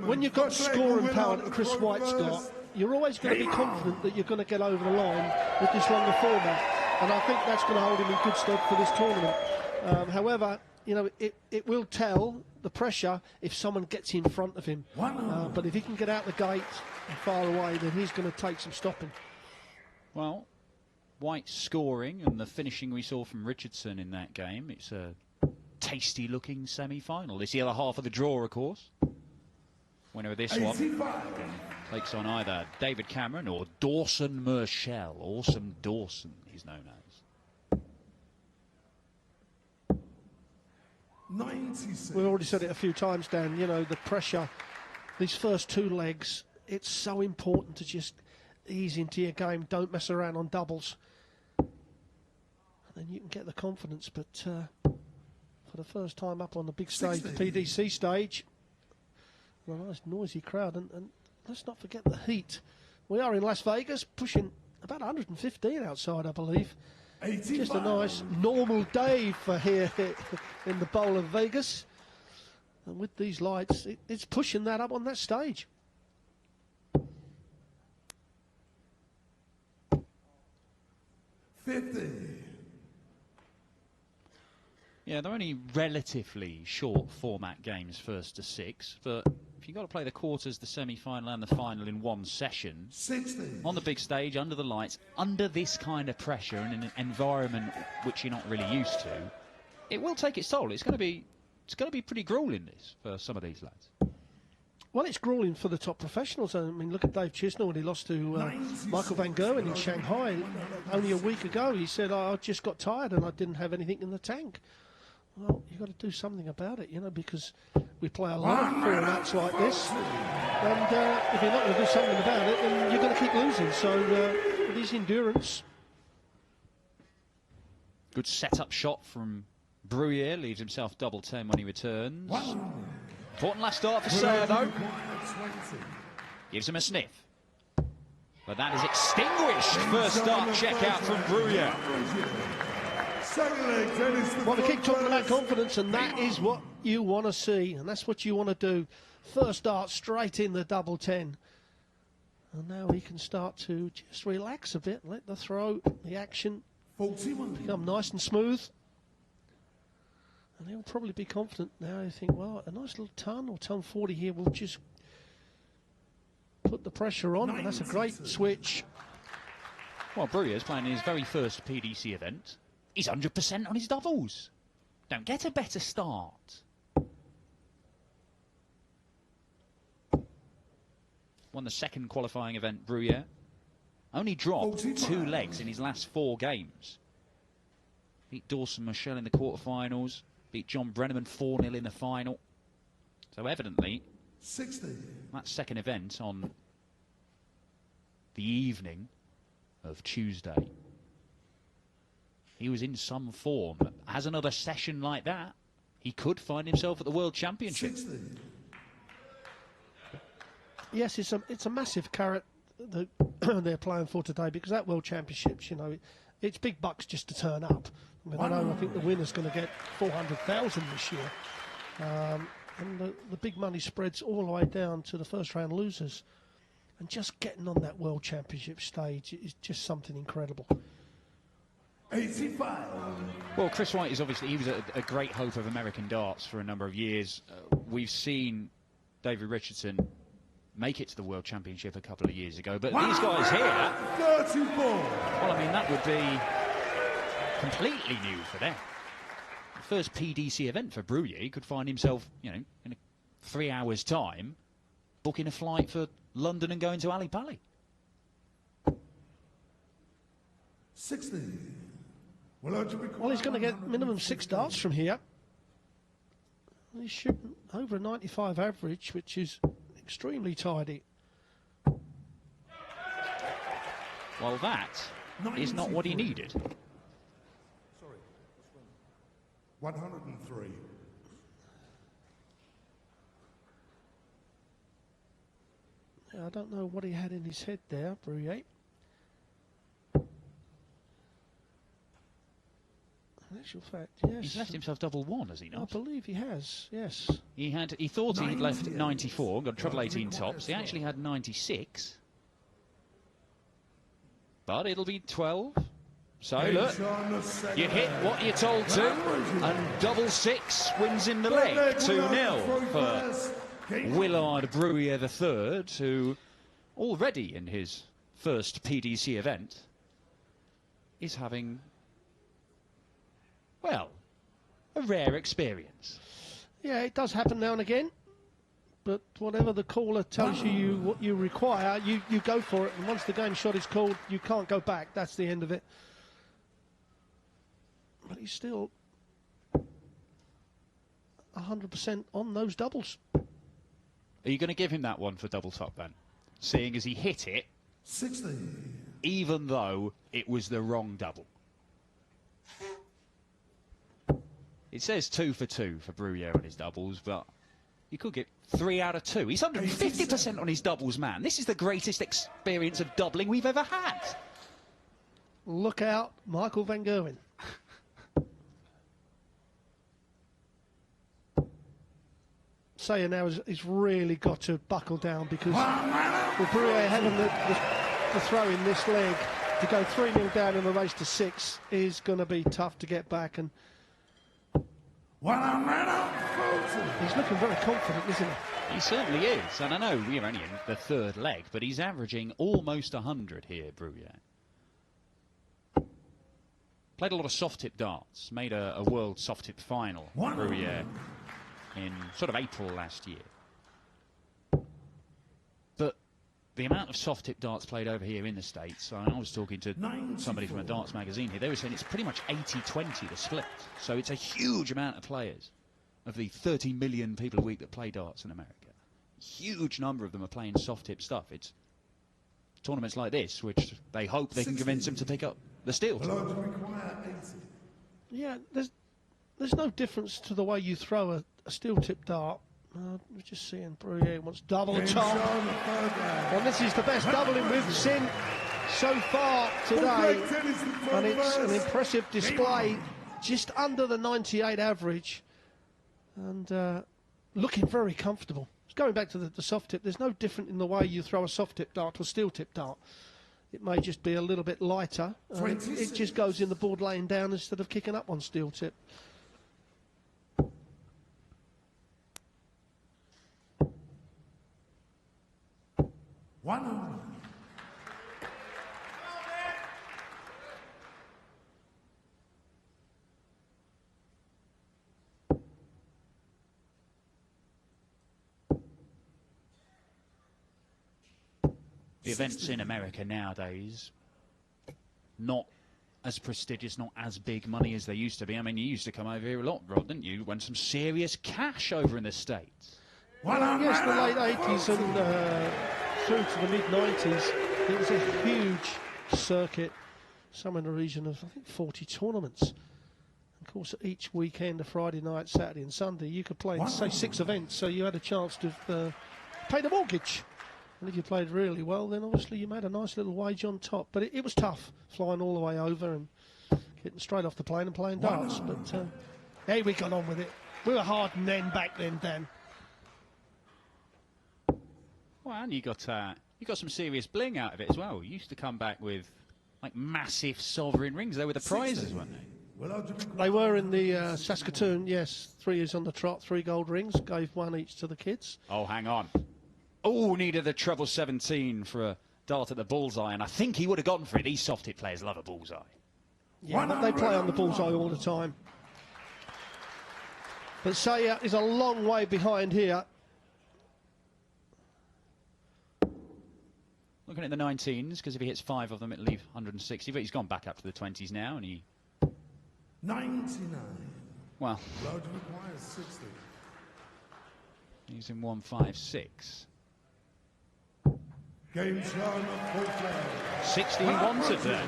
when you've got scoring power that Chris White's got, you're always going to be confident that you're going to get over the line with this longer format. And I think that's going to hold him in good stead for this tournament. However, you know, it will tell the pressure if someone gets in front of him. But if he can get out the gate and far away, then he's going to take some stopping. Well, White's scoring and the finishing we saw from Richardson in that game, it's a tasty-looking semi-final. It's the other half of the draw, of course. Winner of this one takes on either David Cameron or Dawson Murchell. Awesome Dawson, he's known as. 96. We've already said it a few times, Dan. You know, the pressure, these first two legs, it's so important to just ease into your game. Don't mess around on doubles. And then you can get the confidence. But for the first time up on the big stage, the PDC stage, a nice noisy crowd. And let's not forget the heat. We are in Las Vegas, pushing about 115 outside, I believe. 85. Just a nice normal day for here in the Bowl of Vegas. And with these lights, it's pushing that up on that stage. Yeah, they're only relatively short format games, first to six, but if you've got to play the quarters, the semi-final and the final in one session, 60. On the big stage, under the lights, under this kind of pressure and in an environment which you're not really used to, it will take its toll. It's going to be pretty grueling, this, for some of these lads. Well, it's grueling for the top professionals. I mean, look at Dave Chisnell when he lost to Michael van Gerwen in Shanghai only a week ago. He said, I just got tired and I didn't have anything in the tank. Well, you've got to do something about it, you know, because we play a lot of formats like this. And if you're not going to do something about it, then you're going to keep losing. So, with his endurance. Good set-up shot from Bruguier. Leaves himself double 10 when he returns. Important last start for Sayre, though. Gives him a sniff. But that is extinguished. First start checkout from Bruguier. Well, we keep talking about confidence, and that is what you want to see, and that's what you want to do. First start straight in the double 10. And now he can start to just relax a bit, let the throw, the action become nice and smooth. And he'll probably be confident now. You think, well, a nice little ton or ton 40 here will just put the pressure on, and that's a great switch. Well, Bruguier's playing his very first PDC event. He's 100% on his doubles. Don't get a better start. Won the second qualifying event, Bruguier. Only dropped 2 legs in his last 4 games. Beat Dawson Murchell in the quarterfinals. Beat John Brenneman 4-0 in the final. So evidently, 60. That second event on the evening of Tuesday, he was in some form. Has another session like that, he could find himself at the World Championship. 60. Yes, it's a massive carrot that they're playing for today, because that World Championships, you know, it's big bucks just to turn up. I mean, I think the winner's going to get 400,000 this year. And the big money spreads all the way down to the first round losers. And just getting on that World Championship stage is just something incredible. 85. Well, Chris White is obviously, he was a great hope of American darts for a number of years. We've seen David Richardson make it to the World Championship a couple of years ago, but these guys here, 34. Well, I mean, that would be completely new for them. The first PDC event for Bruguier, he could find himself, you know, in 3 hours' time, booking a flight for London and going to Ali Pali. 60. Well, he's going to get minimum 6 darts from here. He's shooting over a 95 average, which is extremely tidy. Well, that is not what he needed. Sorry, 103. Yeah, I don't know what he had in his head there, Bruguier. actual fact, yes. He's left himself double one, has he I not? believe he has, yes. He thought he had left 94, got treble 18 tops. He actually had 96. But it'll be 12. So look, you hit what you're told to, and double six wins in the leg. 2-0 for Willard Bruguier III, who already in his first PDC event is having, well, a rare experience. Yeah, it does happen now and again, but whatever the caller tells you what you require, you go for it, and once the game shot is called, you can't go back. That's the end of it. But he's still 100% on those doubles. Are you going to give him that one for double top then? Seeing as he hit it, 60. even though it was the wrong double. It says 2 for 2 for Bruguier on his doubles, but you could get 3 out of 2. He's 150% on his doubles, man. This is the greatest experience of doubling we've ever had. Look out, Michael van Gerwen. Sayre now has really got to buckle down, because with Bruguier having the throw in this leg, to go 3-0 down in a race to 6 is going to be tough to get back. And he's looking very confident, isn't he? He certainly is, and I know we're only in the third leg, but he's averaging almost 100 here, Bruguier. Played a lot of soft-tip darts, made a world soft-tip final, Bruguier, in sort of April last year. But the amount of soft-tip darts played over here in the States, I was talking to somebody from a darts magazine here, they were saying it's pretty much 80-20 the split. So it's a huge amount of players, of the 30 million people a week that play darts in America. Huge number of them are playing soft-tip stuff. It's tournaments like this, which they hope they can convince them to pick up the steel. Yeah, there's no difference to the way you throw a steel-tip dart. We're just seeing Bruguier wants double top. And this is the best doubling we've seen so far today. And it's an impressive display, just under the 98 average. And looking very comfortable. Going back to the soft tip, there's no different in the way you throw a soft tip dart to a steel tip dart. It may just be a little bit lighter. It just goes in the board laying down instead of kicking up on steel tip. The events in America nowadays, not as prestigious, not as big money as they used to be. I mean, you used to come over here a lot, Rod, didn't you? Won some serious cash over in the States. Yes, the late 80s and through to the mid-90s, it was a huge circuit, somewhere in the region of, I think, 40 tournaments. Of course, each weekend, a Friday night, Saturday and Sunday, you could play, say, 6 events, so you had a chance to pay the mortgage. And if you played really well, then obviously you made a nice little wage on top. But it was tough, flying all the way over and getting straight off the plane and playing darts. But hey, we got on with it. We were hard men back then, Dan. Well, and you got some serious bling out of it as well. You used to come back with like massive sovereign rings. They were the prizes, weren't they? They were in the Saskatoon, yes. 3 years on the trot, 3 gold rings. Gave 1 each to the kids. Oh, hang on. Oh, needed the treble 17 for a dart at the bullseye, and I think he would have gone for it. These soft-hit players love a bullseye. Yeah, but they play on the bullseye all the time. But Sayre is a long way behind here. Looking at the 19s, because if he hits 5 of them, it'll leave 160, but he's gone back up to the 20s now, and he... 99. Well... Large requires 60. He's in 156. Game shown full play. 60 he wanted then.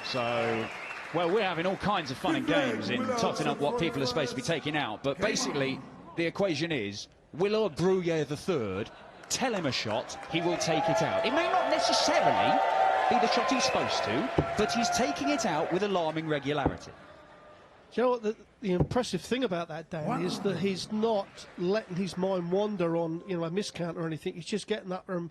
So, well, we're having all kinds of fun and games in totting up what people are supposed to be taking out. But basically, the equation is, Willard Bruguier III, tell him a shot, he will take it out. It may not necessarily be the shot he's supposed to, but he's taking it out with alarming regularity. Do you know what the impressive thing about that, Dan, is that he's not letting his mind wander on, you know, a miscount or anything. He's just getting up there and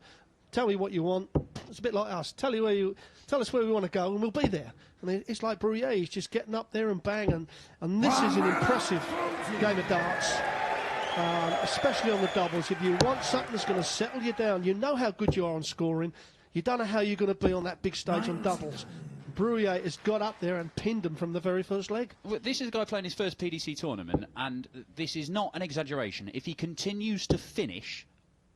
tell me what you want. It's a bit like us. Tell us where we want to go, and we'll be there. And it's like Bruguier. He's just getting up there and bang. And this is an impressive game of darts, especially on the doubles. If you want something that's going to settle you down, you know how good you are on scoring. You don't know how you're going to be on that big stage on doubles. Bruguier has got up there and pinned him from the very first leg. Well, this is a guy playing his first PDC tournament, and this is not an exaggeration. If he continues to finish,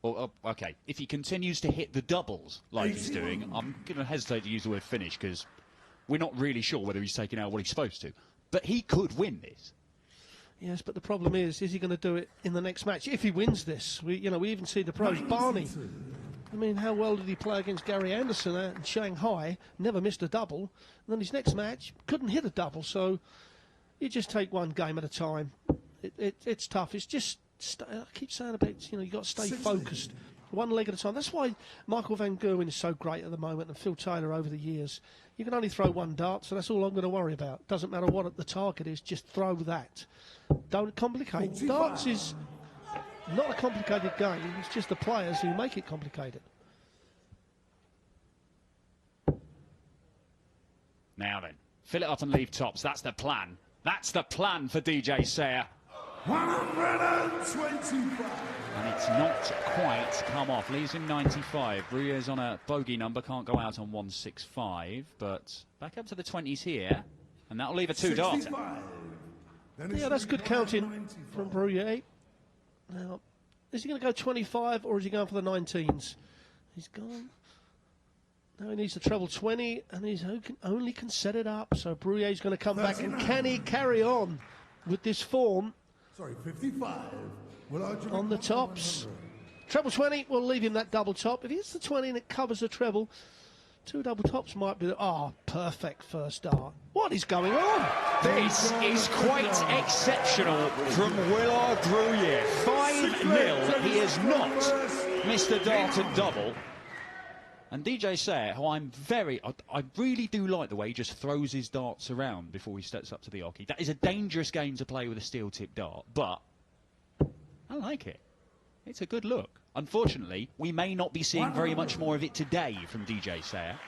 if he continues to hit the doubles like he's doing, I'm going to hesitate to use the word finish because we're not really sure whether he's taking out what he's supposed to. But he could win this. Yes, but the problem is he going to do it in the next match? If he wins this, we even see the pros. Barney, I mean, how well did he play against Gary Anderson in Shanghai? Never missed a double. And then his next match, couldn't hit a double. So you just take one game at a time. It's tough. It's just, I keep saying about, you've got to stay focused. One leg at a time. That's why Michael Van Gerwen is so great at the moment, and Phil Taylor over the years. You can only throw one dart, so that's all I'm going to worry about. Doesn't matter what the target is, just throw that. Don't complicate. Darts is not a complicated game. It's just the players who make it complicated. Now then, fill it up and leave tops. That's the plan. That's the plan for DJ Sayre. 125. And it's not quite come off. Leaves him 95. Bruguier's on a bogey number. Can't go out on 165. But back up to the 20s here. And that'll leave a two-darter. Yeah, that's good counting from Bruguier. Now, is he going to go 25 or is he going for the 19s? He's gone. Now he needs to treble 20, and he only can set it up. So Bruguier's going to come back, and can he carry on with this form? Sorry, 55. On the tops. Treble 20 will leave him that double top. If he hits the 20 and it covers the treble, two double tops might be perfect first dart. What is going on? This is quite exceptional from Willard Bruguier. 5-0. He has not missed a dart at double. And DJ Sayre, who I really do like the way he just throws his darts around before he steps up to the hockey. That is a dangerous game to play with a steel tip dart, but I like it. It's a good look. Unfortunately, we may not be seeing very much more of it today from DJ Sayre.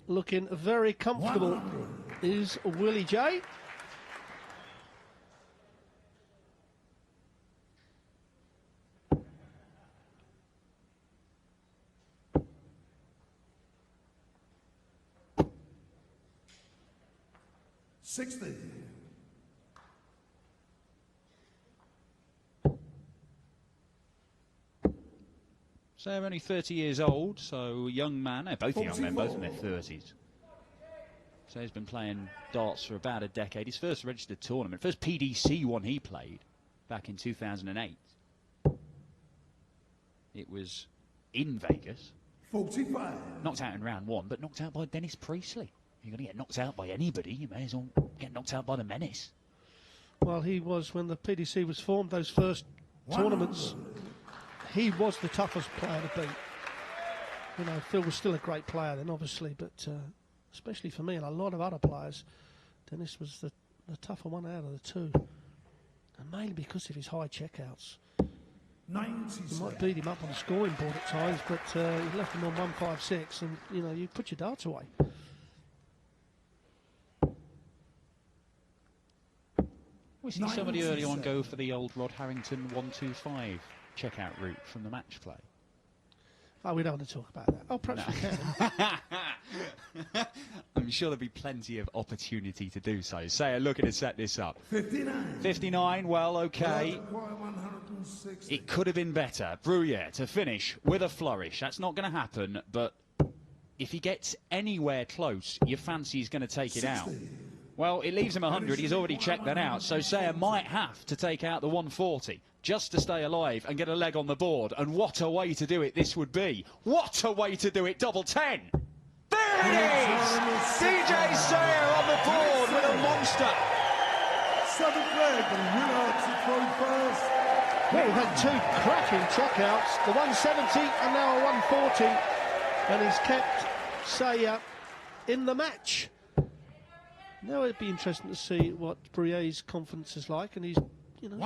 Looking very comfortable is Willie J. Sayre only 30 years old, so a young man. They're both young men, both in their 30s. Sayre's been playing darts for about a decade. His first registered tournament, first PDC one he played back in 2008. It was in Vegas. 45. Knocked out in round one, but knocked out by Dennis Priestley. You're going to get knocked out by anybody, you may as well get knocked out by the Menace. Well, he was, when the PDC was formed, those first tournaments, he was the toughest player to beat. Phil was still a great player then, obviously, but especially for me and a lot of other players, Dennis was the tougher one out of the two. And mainly because of his high checkouts. 90. You might beat him up on the scoring board at times, but you left him on 156 and, you put your darts away. We see somebody early on go for the old Rod Harrington 125 checkout route from the match play. Oh, we don't want to talk about that. Oh, perhaps we can. I'm sure there'll be plenty of opportunity to do so. Sayre looking to set this up. 59. 59, well, okay. It could have been better. Bruguier to finish with a flourish. That's not going to happen, but if he gets anywhere close, you fancy he's going to take it out. Well, it leaves him 100. He's already checked that out. So Sayre might have to take out the 140 just to stay alive and get a leg on the board. And what a way to do it this would be. What a way to do it. Double 10. There it is! DJ Sayre on the board with a monster. 7th leg, and Willard to throw first. Well, we've had two cracking checkouts, the 170 and now a 140. And he's kept Sayre in the match. Now it'd be interesting to see what Bruguier's confidence is like, and his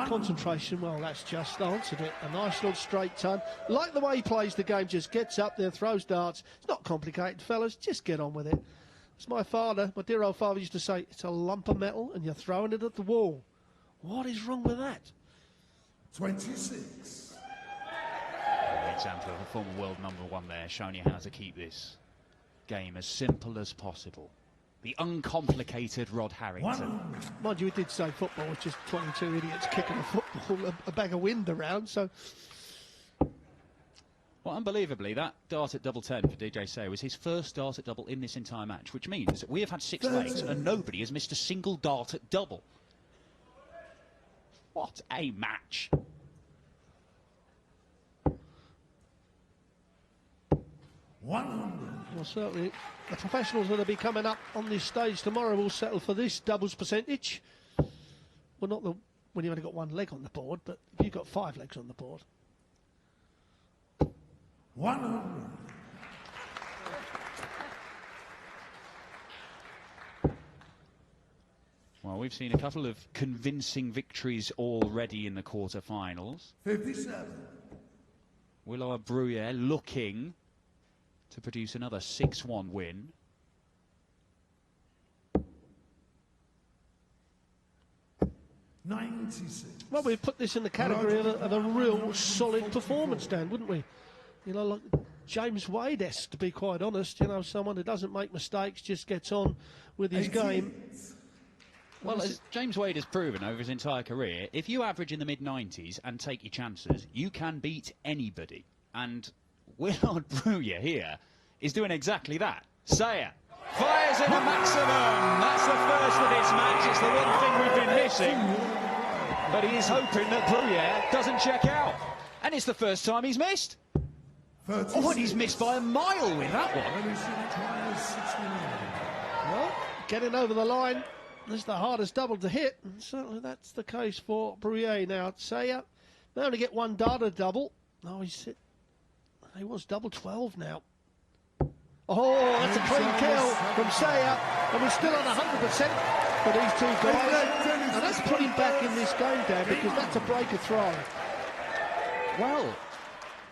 concentration. Well, that's just answered it. A nice little straight turn. Like the way he plays the game, just gets up there, throws darts. It's not complicated, fellas. Just get on with it. As my dear old father used to say, it's a lump of metal and you're throwing it at the wall. What is wrong with that? 26. An example of a former world #1 there, showing you how to keep this game as simple as possible. The uncomplicated Rod Harrington. Mind you, he did say football was just 22 idiots kicking a football, a bag of wind around, so... Well, unbelievably, that dart at double 10 for DJ Sayre was his first dart at double in this entire match, which means that we have had 6 legs and nobody has missed a single dart at double. What a match. Well, certainly the professionals that will be coming up on this stage tomorrow will settle for this doubles percentage. Well, not when you've only got 1 leg on the board, but if you've got 5 legs on the board. 100. Well, we've seen a couple of convincing victories already in the quarter-finals. 57. Willard Bruguier looking to produce another 6-1 win. Well, we've put this in the category of a real solid performance, Dan, wouldn't we? You know, like James Wade-esque, to be quite honest. You know, someone who doesn't make mistakes, just gets on with his game. Well, as James Wade has proven over his entire career, if you average in the mid-90s and take your chances, you can beat anybody. And Willard Bruguier here is doing exactly that. Sayre fires in a maximum. That's the first of this match. It's the one thing we've been missing. But he is hoping that Bruguier doesn't check out. And it's the first time he's missed. 36. Oh, and he's missed by a mile with that one. Well, getting over the line is the hardest double to hit, and certainly that's the case for Bruguier. Now, Sayre, they only get 1 dart at double. No, he was double 12 now. Oh, that's a clean kill from Sayre, and we're still on 100% for these 2 guys. And that's put him back in this game, Dan, because that's a break of throw. Well,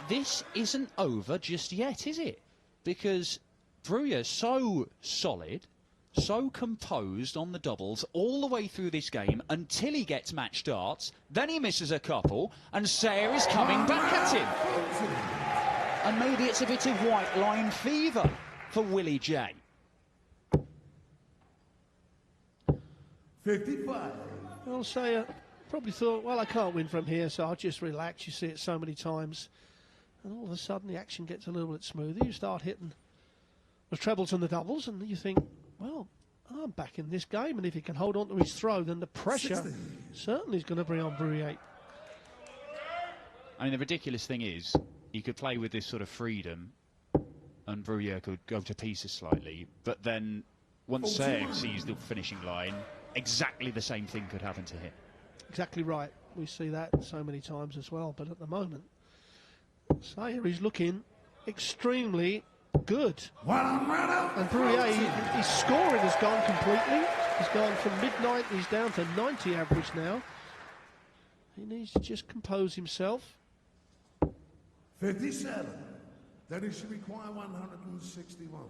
this isn't over just yet, is it? Because Bruguier's so solid, so composed on the doubles all the way through this game until he gets match darts, then he misses a couple, and Sayre is coming back at him. And maybe it's a bit of white line fever for Willie J. 55. Well, Sayre probably thought, well, I can't win from here, so I'll just relax. You see it so many times. And all of a sudden, the action gets a little bit smoother. You start hitting the trebles and the doubles, and you think, well, I'm back in this game. And if he can hold on to his throw, then the pressure certainly is going to bring on Bruguier. I mean, the ridiculous thing is, you could play with this sort of freedom, and Bruguier could go to pieces slightly, but then once Sayre sees the finishing line, exactly the same thing could happen to him. Exactly right. We see that so many times as well, but at the moment, Sayre is looking extremely good. And Bruguier, his scoring has gone completely. He's gone from mid-90s down to 90 average now. He needs to just compose himself. 57. Then he should require 161.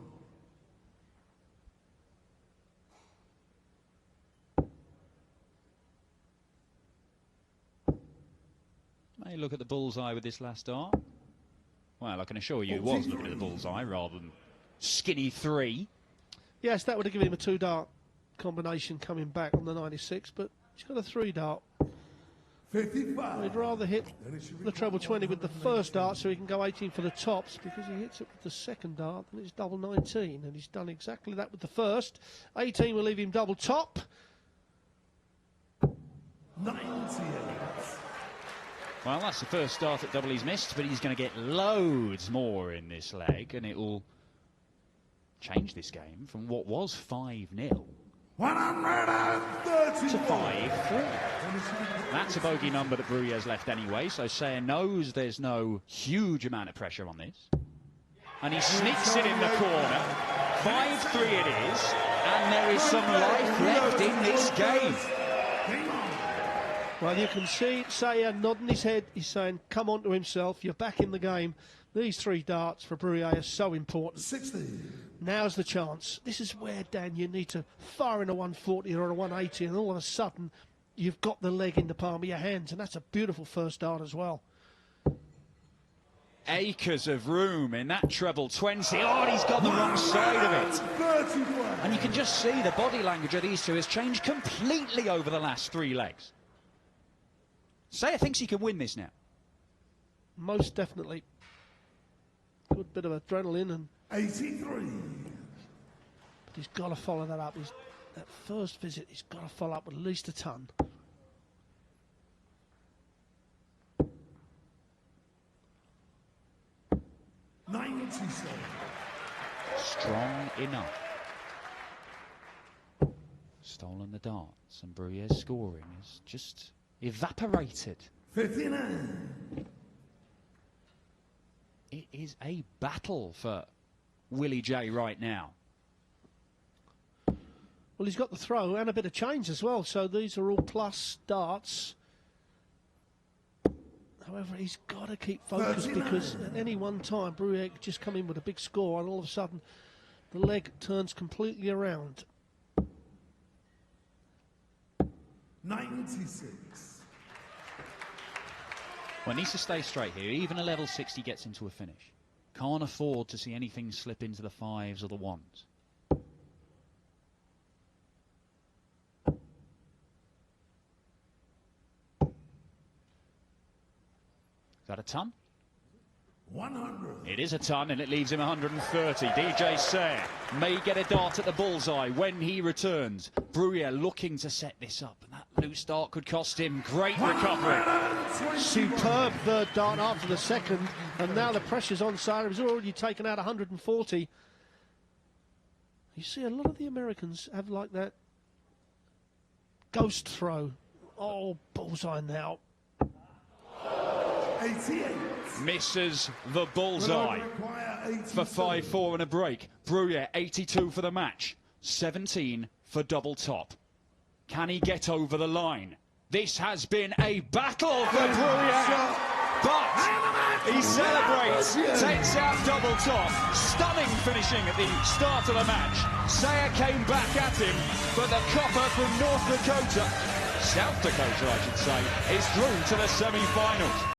May look at the bullseye with this last dart. Well, I can assure you it was looking at the bullseye rather than skinny 3. Yes, that would have given him a 2-dart combination coming back on the 96, but he's got a 3-dart. 55. He'd rather hit the treble 20 with the first dart so he can go 18 for the tops, because he hits it with the second dart and it's double 19, and he's done exactly that with the first. 18 will leave him double top. 98. Well, that's the first dart at double he's missed, but he's going to get loads more in this leg, and it will change this game from what was 5-0 130 to 5-3. That's a bogey number that Bruguier's left anyway, so Sayre knows there's no huge amount of pressure on this. And he sneaks it in the corner. 5-3 it is. And there is some life left in this game. Well, you can see Sayre nodding his head. He's saying, come on to himself. You're back in the game. These 3 darts for Bruguier are so important. 60. Now's the chance. This is where, Dan, you need to fire in a 140 or a 180, and all of a sudden, you've got the leg in the palm of your hands, and that's a beautiful first dart as well. Acres of room in that treble 20. Oh, and he's got the wrong side of it. And you can just see the body language of these two has changed completely over the last 3 legs. Sayre thinks he can win this now. Most definitely. Good bit of adrenaline, and 83. but he's got to follow that up. That first visit, he's got to follow up with at least a ton. Strong enough. Stolen the darts, and Bruguier's scoring is just evaporated. 59. It is a battle for Willie J right now. Well, he's got the throw and a bit of change as well, so these are all plus darts. However, he's got to keep focused 39. because at any one time, Bruguier could just come in with a big score, and all of a sudden, the leg turns completely around. 96. Well, needs to stay straight here. Even a level 60 gets into a finish. Can't afford to see anything slip into the 5s or the 1s. Is that a ton? 100. It is a ton, and it leaves him 130. DJ Sayre may get a dart at the bullseye when he returns. Bruguier looking to set this up, and that loose dart could cost him. Great recovery. Superb third dart after the second, and now the pressure's on Sayre. He's already taken out 140. You see a lot of the Americans have like that ghost throw. Oh, bullseye now. 88. Misses the bullseye for 5-4 and a break. Bruguier 82 for the match, 17 for double top. Can he get over the line? This has been a battle for Bruguier, but he celebrates, takes out double top. Stunning finishing at the start of the match. Sayre came back at him, but the copper from South Dakota, I should say, is through to the semi-finals.